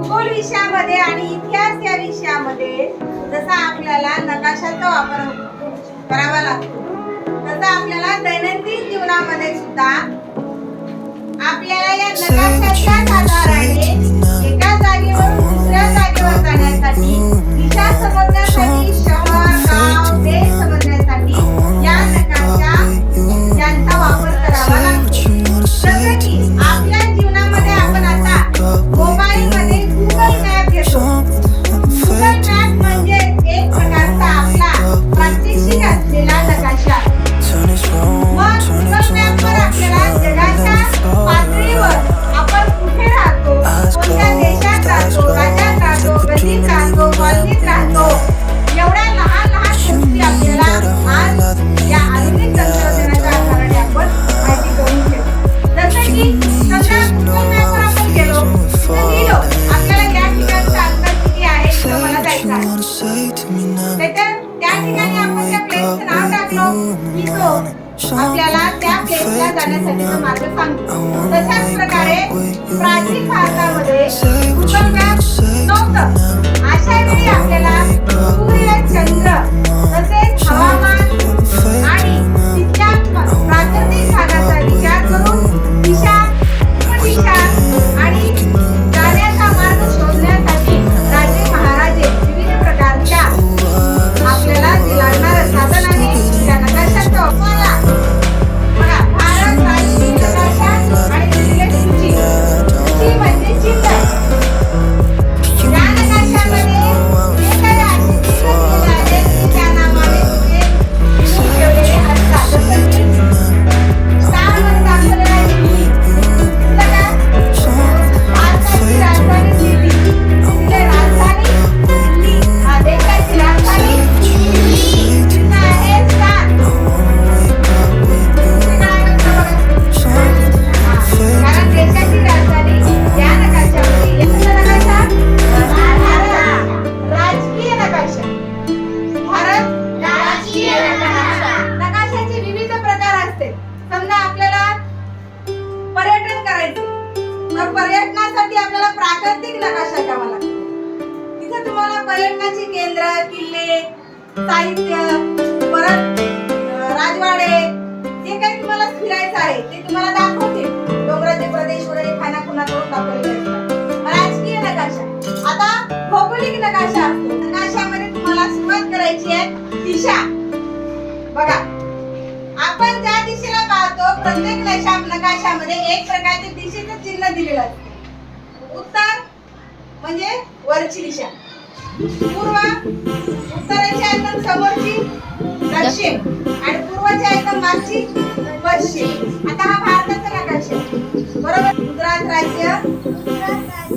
भूगोल विषयामध्ये आणि इतिहास या विषयामध्ये जसा आपल्याला नकाशाचा वापर करावा लागतो, तसा आपल्याला दैनंदिन जीवनामध्ये सुद्धा आपल्याला या नकाशाच्या आधाराने एका जागेवरून दुसऱ्या जागेवर जाण्यासाठी, दिशा समजण्यासाठी, शहर, गाव, देश समजण्यासाठी या नकाशा यांचा वापर करावा लागतो. जसं की आपल्या जीवनामध्ये आपण आता मोबाईल मध्ये गुगल मॅप घेतो. गुगल मॅप म्हणजे एक प्रकारचा आपला प्रात्यक्षिक असलेला नकाशा. मग गुगल मॅपवर आपल्याला जगाच्या पातळीवर आपण कुठे राहतो, कोणत्या देशात राहतो, राज्यात राहतो, गल्लीत राहतो, कॉलनीत राहतो, एवढ्या लहान लहान गोष्टी आपल्याला आज या आधुनिक तंत्रज्ञानाच्या आधाराने आपण माहिती करून घेतो. जसं की समजा गुगल मॅपवर आपण गेलो तर लिहिलो आपल्याला या ठिकाणचं अंतर किती आहे हे मला जायचं आहे. त्या ठिकाणी आपण त्या प्लेसचं नाव टाकलो की तो आपल्याला त्या प्लेसला जाण्यासाठीचा मार्ग सांगतो. तशाच प्रकारे प्राचीन भारतामध्ये गुगल मॅप नव्हतं. अशा वेळी आपल्याला सूर्य, चंद्र तसेच हवामान आणि तिथल्या प्राकृतिक भागाचा विचार करून दिशा आणि जाण्याचा मार्ग शोधण्यासाठी राजे महाराजे विविध प्रकारच्या आपल्याला जे लागणारं साधन आहे त्या नकाशाचा वापरला. बघा, भारत राष्ट्रीय नकाशा आणि दुसरे सूची. सूची म्हणजे चिन्ह. या नकाशामध्ये जे काही असे चिन्ह दिलेले आहेत त्या नावाने ते ठेवलेले असतात. जसं की स्टारमध्ये दाखवलेलं आहे दिल्ली. दिसलं का? भारताची राजधानी दिल्ली. तिथली राजधानी दिल्ली. देशाची राजधानी दिल्ली. चिन्ह आहे स्टार. कारण देशाची राजधानी या नकाशामध्ये येतो. नकाशा राजकीय नकाशा. भारत राजकीय नकाशा. नकाशाचे विविध प्रकार असते. समजा आपल्याला पर्यटन करायचे तर पर्यटनासाठी आपल्याला प्राकृतिक नकाशा घ्यावा लागतो. तिथे तुम्हाला पर्यटनाची केंद्र, किल्ले, साहित्य, परत राजवाडे जे काही तुम्हाला फिरायचं आहे ते तुम्हाला दाखवते. डोंगराचे प्रदेश वगैरे खानाखुणा करून दाखवलेले असतात. राजकीय नकाशा. आता भौगोलिक नकाशा असतो. नकाशामध्ये तुम्हाला सुरुवात करायची आहे दिशा. बघा, आपण ज्या दिशेला पाहतो प्रत्येक नकाशामध्ये एक प्रकारचे दिशेचं चिन्ह दिलेलं असते. उत्तर म्हणजे वरची दिशा, पूर्व उत्तरेच्या एकदम समोरची दक्षिण आणि पूर्वच्या एकदम मागची पश्चिम. आता हा भारताचा नकाशा आहे. बरोबर. गुजरात राज्य